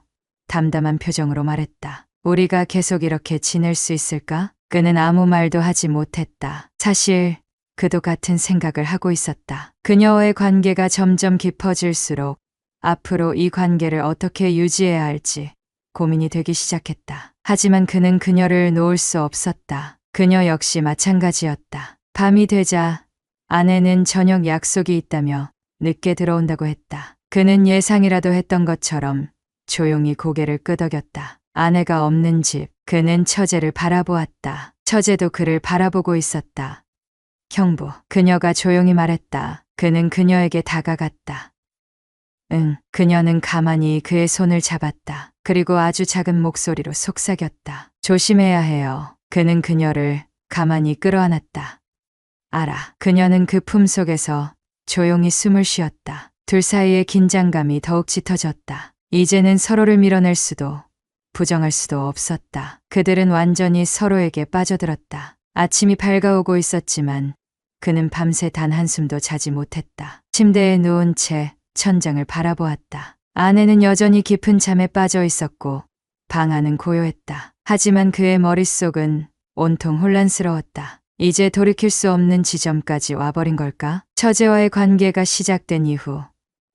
담담한 표정으로 말했다. 우리가 계속 이렇게 지낼 수 있을까? 그는 아무 말도 하지 못했다. 사실 그도 같은 생각을 하고 있었다. 그녀와의 관계가 점점 깊어질수록 앞으로 이 관계를 어떻게 유지해야 할지 고민이 되기 시작했다. 하지만 그는 그녀를 놓을 수 없었다. 그녀 역시 마찬가지였다. 밤이 되자 아내는 저녁 약속이 있다며 늦게 들어온다고 했다. 그는 예상이라도 했던 것처럼 조용히 고개를 끄덕였다. 아내가 없는 집, 그는 처제를 바라보았다. 처제도 그를 바라보고 있었다. 형부, 그녀가 조용히 말했다. 그는 그녀에게 다가갔다. 응, 그녀는 가만히 그의 손을 잡았다. 그리고 아주 작은 목소리로 속삭였다. 조심해야 해요. 그는 그녀를 가만히 끌어안았다. 알아. 그녀는 그 품속에서 조용히 숨을 쉬었다. 둘 사이의 긴장감이 더욱 짙어졌다. 이제는 서로를 밀어낼 수도 부정할 수도 없었다. 그들은 완전히 서로에게 빠져들었다. 아침이 밝아오고 있었지만 그는 밤새 단 한숨도 자지 못했다. 침대에 누운 채 천장을 바라보았다. 아내는 여전히 깊은 잠에 빠져 있었고 방 안은 고요했다. 하지만 그의 머릿속은 온통 혼란스러웠다. 이제 돌이킬 수 없는 지점까지 와버린 걸까? 처제와의 관계가 시작된 이후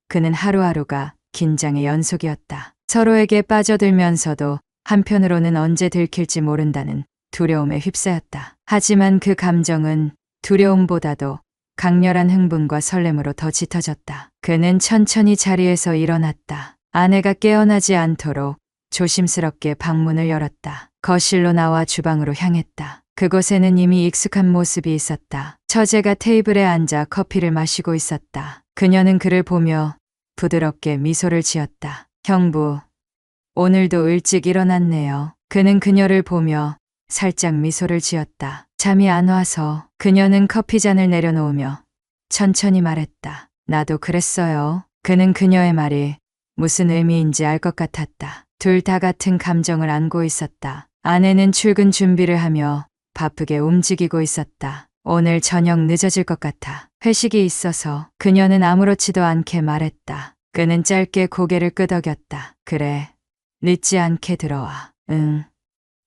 그는 하루하루가 긴장의 연속이었다. 서로에게 빠져들면서도 한편으로는 언제 들킬지 모른다는 두려움에 휩싸였다. 하지만 그 감정은 두려움보다도 강렬한 흥분과 설렘으로 더 짙어졌다. 그는 천천히 자리에서 일어났다. 아내가 깨어나지 않도록 조심스럽게 방문을 열었다. 거실로 나와 주방으로 향했다. 그곳에는 이미 익숙한 모습이 있었다. 처제가 테이블에 앉아 커피를 마시고 있었다. 그녀는 그를 보며 부드럽게 미소를 지었다. 형부, 오늘도 일찍 일어났네요. 그는 그녀를 보며 살짝 미소를 지었다. 잠이 안 와서. 그녀는 커피잔을 내려놓으며 천천히 말했다. 나도 그랬어요. 그는 그녀의 말이 무슨 의미인지 알 것 같았다. 둘 다 같은 감정을 안고 있었다. 아내는 출근 준비를 하며 바쁘게 움직이고 있었다. 오늘 저녁 늦어질 것 같아. 회식이 있어서. 그녀는 아무렇지도 않게 말했다. 그는 짧게 고개를 끄덕였다. 그래, 늦지 않게 들어와. 응.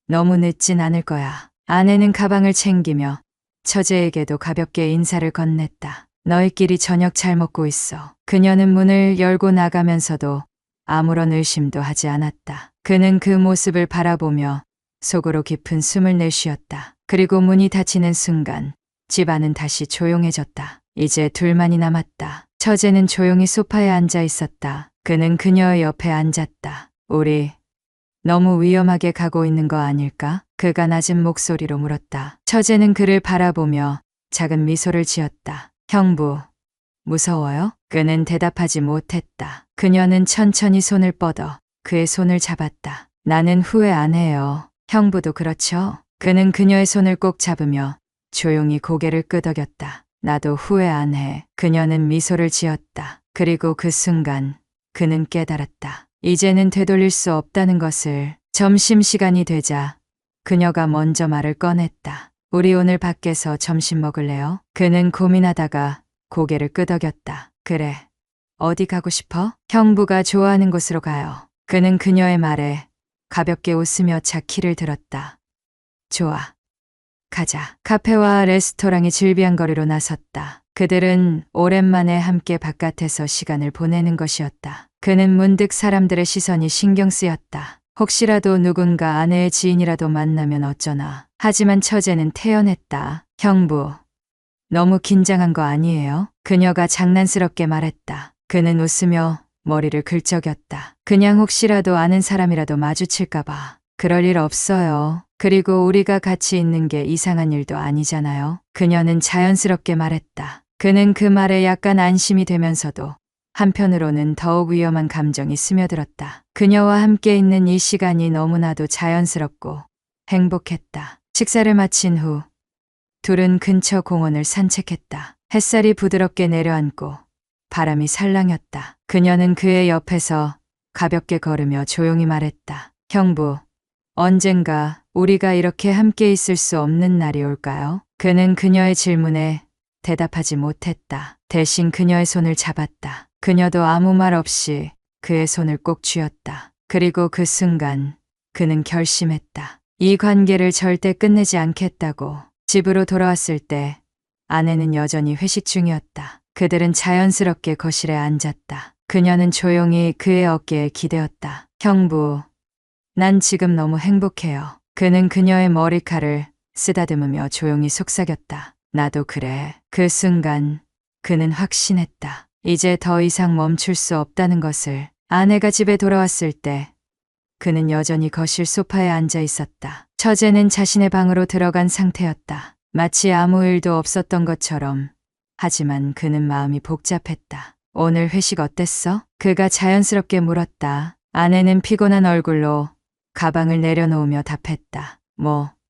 너무 늦진 않을 거야. 아내는 가방을 챙기며 처제에게도 가볍게 인사를 건넸다. 너희끼리 저녁 잘 먹고 있어. 그녀는 문을 열고 나가면서도 아무런 의심도 하지 않았다. 그는 그 모습을 바라보며 속으로 깊은 숨을 내쉬었다. 그리고 문이 닫히는 순간 집안은 다시 조용해졌다. 이제 둘만이 남았다. 처제는 조용히 소파에 앉아 있었다. 그는 그녀의 옆에 앉았다. 우리 너무 위험하게 가고 있는 거 아닐까? 그가 낮은 목소리로 물었다. 처제는 그를 바라보며 작은 미소를 지었다. 형부, 무서워요? 그는 대답하지 못했다. 그녀는 천천히 손을 뻗어 그의 손을 잡았다. 나는 후회 안 해요. 형부도 그렇죠? 그는 그녀의 손을 꼭 잡으며 조용히 고개를 끄덕였다. 나도 후회 안 해. 그녀는 미소를 지었다. 그리고 그 순간 그는 깨달았다. 이제는 되돌릴 수 없다는 것을. 점심시간이 되자 그녀가 먼저 말을 꺼냈다. 우리 오늘 밖에서 점심 먹을래요? 그는 고민하다가 고개를 끄덕였다. 그래. 어디 가고 싶어? 형부가 좋아하는 곳으로 가요. 그는 그녀의 말에 가볍게 웃으며 차 키를 들었다. 좋아. 가자. 카페와 레스토랑이 즐비한 거리로 나섰다. 그들은 오랜만에 함께 바깥에서 시간을 보내는 것이었다. 그는 문득 사람들의 시선이 신경 쓰였다. 혹시라도 누군가 아내의 지인이라도 만나면 어쩌나. 하지만 처제는 태연했다. 형부, 너무 긴장한 거 아니에요? 그녀가 장난스럽게 말했다. 그는 웃으며 머리를 긁적였다. 그냥 혹시라도 아는 사람이라도 마주칠까봐. 그럴 일 없어요. 그리고 우리가 같이 있는 게 이상한 일도 아니잖아요. 그녀는 자연스럽게 말했다. 그는 그 말에 약간 안심이 되면서도 한편으로는 더욱 위험한 감정이 스며들었다. 그녀와 함께 있는 이 시간이 너무나도 자연스럽고 행복했다. 식사를 마친 후 둘은 근처 공원을 산책했다. 햇살이 부드럽게 내려앉고 바람이 살랑였다. 그녀는 그의 옆에서 가볍게 걸으며 조용히 말했다. 형부, 언젠가 우리가 이렇게 함께 있을 수 없는 날이 올까요? 그는 그녀의 질문에 대답하지 못했다. 대신 그녀의 손을 잡았다. 그녀도 아무 말 없이 그의 손을 꼭 쥐었다. 그리고 그 순간 그는 결심했다. 이 관계를 절대 끝내지 않겠다고. 집으로 돌아왔을 때 아내는 여전히 회식 중이었다. 그들은 자연스럽게 거실에 앉았다. 그녀는 조용히 그의 어깨에 기대었다. 형부, 난 지금 너무 행복해요. 그는 그녀의 머리칼을 쓰다듬으며 조용히 속삭였다. 나도 그래. 그 순간 그는 확신했다. 이제 더 이상 멈출 수 없다는 것을. 아내가 집에 돌아왔을 때 그는 여전히 거실 소파에 앉아 있었다. 처제는 자신의 방으로 들어간 상태였다. 마치 아무 일도 없었던 것처럼. 하지만 그는 마음이 복잡했다. 오늘 회식 어땠어? 그가 자연스럽게 물었다. 아내는 피곤한 얼굴로 가방을 내려놓으며 답했다.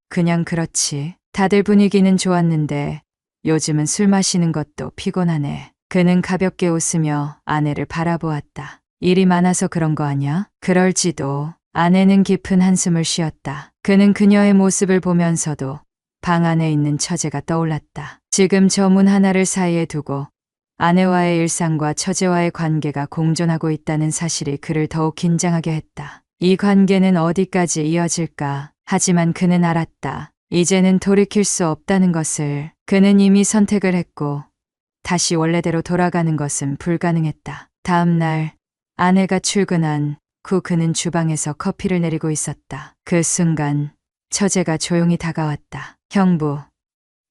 그냥 그렇지. 다들 분위기는 좋았는데 요즘은 술 마시는 것도 피곤하네. 그는 가볍게 웃으며 아내를 바라보았다. 일이 많아서 그런 거 아냐? 그럴지도. 아내는 깊은 한숨을 쉬었다. 그는 그녀의 모습을 보면서도 방 안에 있는 처제가 떠올랐다. 지금 저 문 하나를 사이에 두고 아내와의 일상과 처제와의 관계가 공존하고 있다는 사실이 그를 더욱 긴장하게 했다. 이 관계는 어디까지 이어질까? 하지만 그는 알았다. 이제는 돌이킬 수 없다는 것을. 그는 이미 선택을 했고 다시 원래대로 돌아가는 것은 불가능했다. 다음 날 아내가 출근한 후 그는 주방에서 커피를 내리고 있었다. 그 순간 처제가 조용히 다가왔다. 형부,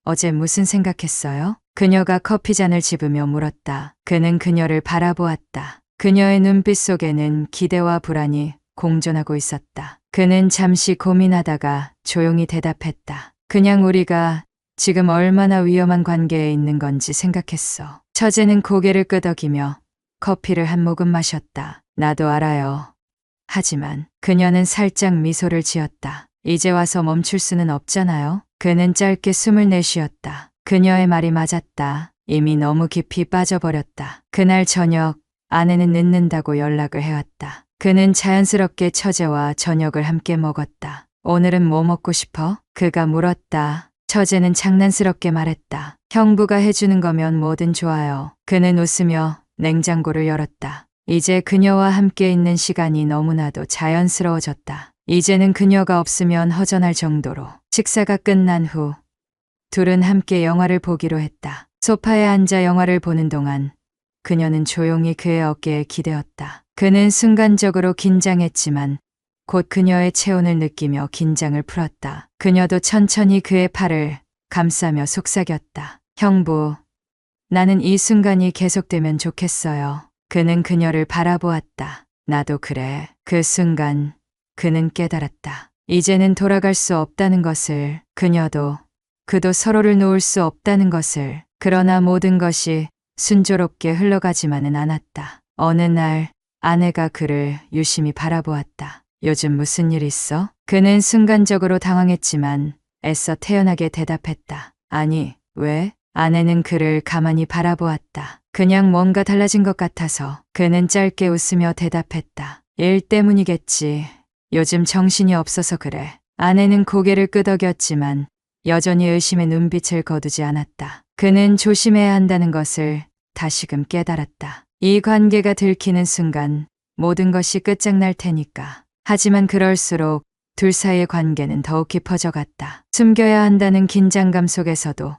어제 무슨 생각했어요? 그녀가 커피잔을 집으며 물었다. 그는 그녀를 바라보았다. 그녀의 눈빛 속에는 기대와 불안이 공존하고 있었다. 그는 잠시 고민하다가 조용히 대답했다. 그냥 우리가 지금 얼마나 위험한 관계에 있는 건지 생각했어. 처제는 고개를 끄덕이며 커피를 한 모금 마셨다. 나도 알아요. 하지만 그녀는 살짝 미소를 지었다. 이제 와서 멈출 수는 없잖아요. 그는 짧게 숨을 내쉬었다. 그녀의 말이 맞았다. 이미 너무 깊이 빠져버렸다. 그날 저녁 아내는 늦는다고 연락을 해왔다. 그는 자연스럽게 처제와 저녁을 함께 먹었다. 오늘은 뭐 먹고 싶어? 그가 물었다. 처제는 장난스럽게 말했다. 형부가 해주는 거면 뭐든 좋아요. 그는 웃으며 냉장고를 열었다. 이제 그녀와 함께 있는 시간이 너무나도 자연스러워졌다. 이제는 그녀가 없으면 허전할 정도로. 식사가 끝난 후 둘은 함께 영화를 보기로 했다. 소파에 앉아 영화를 보는 동안 그녀는 조용히 그의 어깨에 기대었다. 그는 순간적으로 긴장했지만 곧 그녀의 체온을 느끼며 긴장을 풀었다. 그녀도 천천히 그의 팔을 감싸며 속삭였다. 형부, 나는 이 순간이 계속되면 좋겠어요. 그는 그녀를 바라보았다. 나도 그래. 그 순간 그는 깨달았다. 이제는 돌아갈 수 없다는 것을. 그도 서로를 놓을 수 없다는 것을. 그러나 모든 것이 순조롭게 흘러가지만은 않았다. 어느 날 아내가 그를 유심히 바라보았다. 요즘 무슨 일 있어? 그는 순간적으로 당황했지만 애써 태연하게 대답했다. 아니, 왜? 아내는 그를 가만히 바라보았다. 그냥 뭔가 달라진 것 같아서. 그는 짧게 웃으며 대답했다. 일 때문이겠지. 요즘 정신이 없어서 그래. 아내는 고개를 끄덕였지만 여전히 의심의 눈빛을 거두지 않았다. 그는 조심해야 한다는 것을 다시금 깨달았다. 이 관계가 들키는 순간 모든 것이 끝장날 테니까. 하지만 그럴수록 둘 사이의 관계는 더욱 깊어져 갔다. 숨겨야 한다는 긴장감 속에서도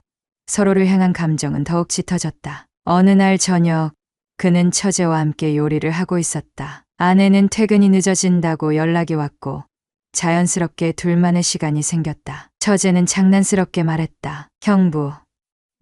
서로를 향한 감정은 더욱 짙어졌다. 어느 날 저녁 그는 처제와 함께 요리를 하고 있었다. 아내는 퇴근이 늦어진다고 연락이 왔고 자연스럽게 둘만의 시간이 생겼다. 처제는 장난스럽게 말했다. 형부,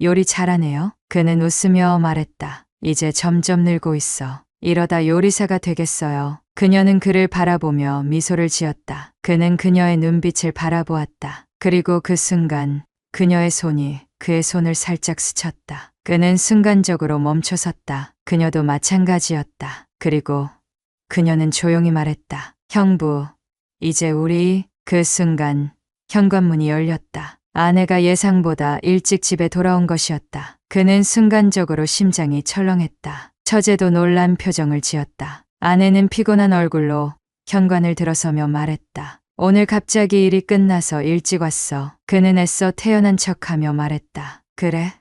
요리 잘하네요. 그는 웃으며 말했다. 이제 점점 늘고 있어. 이러다 요리사가 되겠어요. 그녀는 그를 바라보며 미소를 지었다. 그는 그녀의 눈빛을 바라보았다. 그리고 그 순간 그녀의 손이 그의 손을 살짝 스쳤다. 그는 순간적으로 멈춰섰다. 그녀도 마찬가지였다. 그리고 그녀는 조용히 말했다. 형부, 이제 우리. 그 순간 현관문이 열렸다. 아내가 예상보다 일찍 집에 돌아온 것이었다. 그는 순간적으로 심장이 철렁했다. 처제도 놀란 표정을 지었다. 아내는 피곤한 얼굴로 현관을 들어서며 말했다. 오늘 갑자기 일이 끝나서 일찍 왔어. 그는 애써 태연한 척하며 말했다. 그래?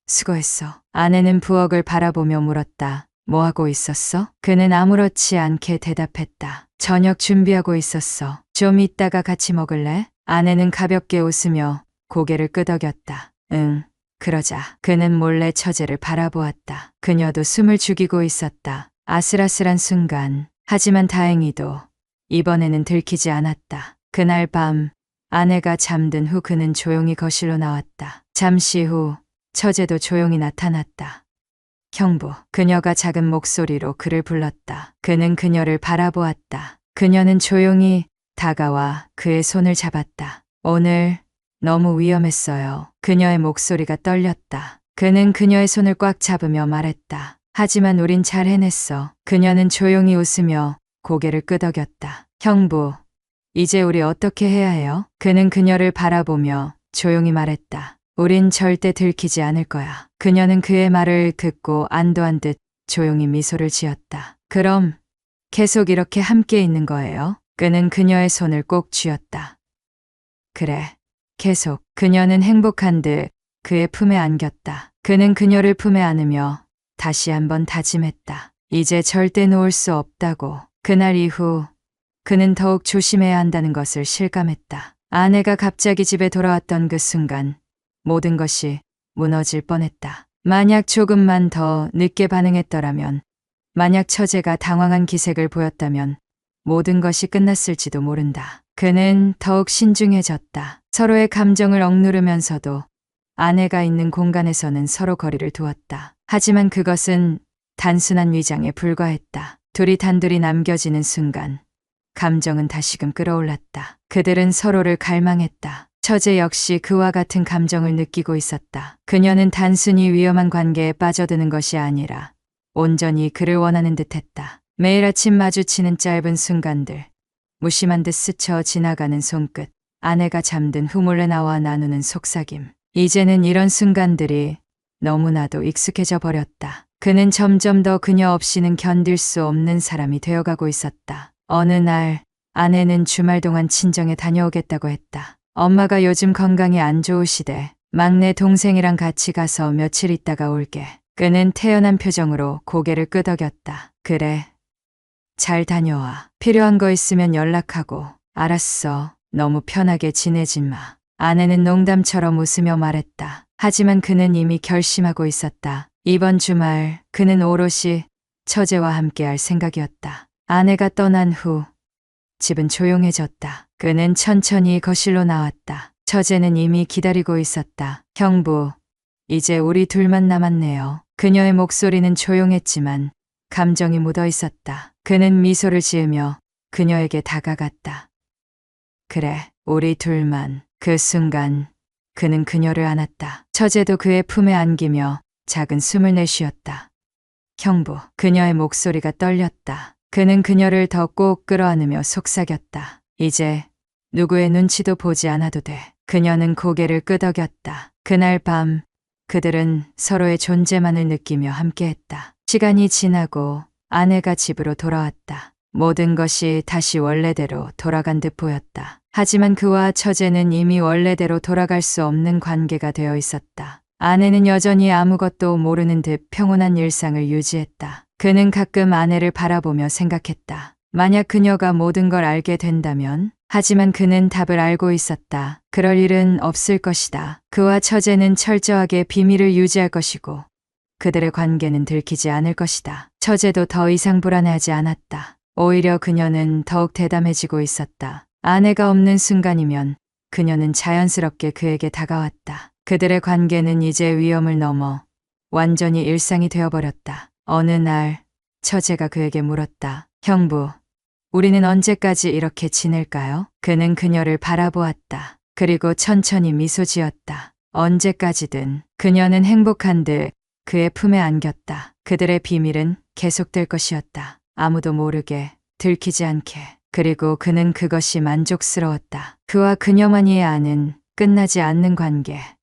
수고했어. 아내는 부엌을 바라보며 물었다. 뭐 하고 있었어? 그는 아무렇지 않게 대답했다. 저녁 준비하고 있었어. 좀 이따가 같이 먹을래? 아내는 가볍게 웃으며 고개를 끄덕였다. 응, 그러자. 그는 몰래 처제를 바라보았다. 그녀도 숨을 죽이고 있었다. 아슬아슬한 순간. 하지만 다행히도 이번에는 들키지 않았다. 그날 밤 아내가 잠든 후 그는 조용히 거실로 나왔다. 잠시 후 처제도 조용히 나타났다. 형부. 그녀가 작은 목소리로 그를 불렀다. 그는 그녀를 바라보았다. 그녀는 조용히 다가와 그의 손을 잡았다. 오늘 너무 위험했어요. 그녀의 목소리가 떨렸다. 그는 그녀의 손을 꽉 잡으며 말했다. 하지만 우린 잘 해냈어. 그녀는 조용히 웃으며 고개를 끄덕였다. 형부, 이제 우리 어떻게 해야 해요? 그는 그녀를 바라보며 조용히 말했다. 우린 절대 들키지 않을 거야. 그녀는 그의 말을 듣고 안도한 듯 조용히 미소를 지었다. 그럼 계속 이렇게 함께 있는 거예요? 그는 그녀의 손을 꼭 쥐었다. 그래, 계속. 그녀는 행복한 듯 그의 품에 안겼다. 그는 그녀를 품에 안으며 다시 한번 다짐했다. 이제 절대 놓을 수 없다고. 그날 이후 그는 더욱 조심해야 한다는 것을 실감했다. 아내가 갑자기 집에 돌아왔던 그 순간 모든 것이 무너질 뻔했다. 만약 조금만 더 늦게 반응했더라면, 만약 처제가 당황한 기색을 보였다면 모든 것이 끝났을지도 모른다. 그는 더욱 신중해졌다. 서로의 감정을 억누르면서도 아내가 있는 공간에서는 서로 거리를 두었다. 하지만 그것은 단순한 위장에 불과했다. 둘이 단둘이 남겨지는 순간 감정은 다시금 끌어올랐다. 그들은 서로를 갈망했다. 처제 역시 그와 같은 감정을 느끼고 있었다. 그녀는 단순히 위험한 관계에 빠져드는 것이 아니라 온전히 그를 원하는 듯했다. 매일 아침 마주치는 짧은 순간들, 무심한 듯 스쳐 지나가는 손끝, 아내가 잠든 후 몰래 나와 나누는 속삭임. 이제는 이런 순간들이 너무나도 익숙해져 버렸다. 그는 점점 더 그녀 없이는 견딜 수 없는 사람이 되어가고 있었다. 어느 날 아내는 주말 동안 친정에 다녀오겠다고 했다. 엄마가 요즘 건강이 안 좋으시대. 막내 동생이랑 같이 가서 며칠 있다가 올게. 그는 태연한 표정으로 고개를 끄덕였다. 그래. 잘 다녀와. 필요한 거 있으면 연락하고. 알았어. 너무 편하게 지내지 마. 아내는 농담처럼 웃으며 말했다. 하지만 그는 이미 결심하고 있었다. 이번 주말 그는 오롯이 처제와 함께할 생각이었다. 아내가 떠난 후 집은 조용해졌다. 그는 천천히 거실로 나왔다. 처제는 이미 기다리고 있었다. 형부, 이제 우리 둘만 남았네요. 그녀의 목소리는 조용했지만 감정이 묻어 있었다. 그는 미소를 지으며 그녀에게 다가갔다. 그래, 우리 둘만. 그 순간 그는 그녀를 안았다. 처제도 그의 품에 안기며 작은 숨을 내쉬었다. 형부, 그녀의 목소리가 떨렸다. 그는 그녀를 더 꼭 끌어안으며 속삭였다. 이제 누구의 눈치도 보지 않아도 돼. 그녀는 고개를 끄덕였다. 그날 밤 그들은 서로의 존재만을 느끼며 함께했다. 시간이 지나고 아내가 집으로 돌아왔다. 모든 것이 다시 원래대로 돌아간 듯 보였다. 하지만 그와 처제는 이미 원래대로 돌아갈 수 없는 관계가 되어 있었다. 아내는 여전히 아무것도 모르는 듯 평온한 일상을 유지했다. 그는 가끔 아내를 바라보며 생각했다. 만약 그녀가 모든 걸 알게 된다면? 하지만 그는 답을 알고 있었다. 그럴 일은 없을 것이다. 그와 처제는 철저하게 비밀을 유지할 것이고 그들의 관계는 들키지 않을 것이다. 처제도 더 이상 불안해하지 않았다. 오히려 그녀는 더욱 대담해지고 있었다. 아내가 없는 순간이면 그녀는 자연스럽게 그에게 다가왔다. 그들의 관계는 이제 위험을 넘어 완전히 일상이 되어버렸다. 어느 날 처제가 그에게 물었다. 형부, 우리는 언제까지 이렇게 지낼까요? 그는 그녀를 바라보았다. 그리고 천천히 미소 지었다. 언제까지든. 그녀는 행복한 듯 그의 품에 안겼다. 그들의 비밀은 계속될 것이었다. 아무도 모르게, 들키지 않게. 그리고 그는 그것이 만족스러웠다. 그와 그녀만이 아는 끝나지 않는 관계.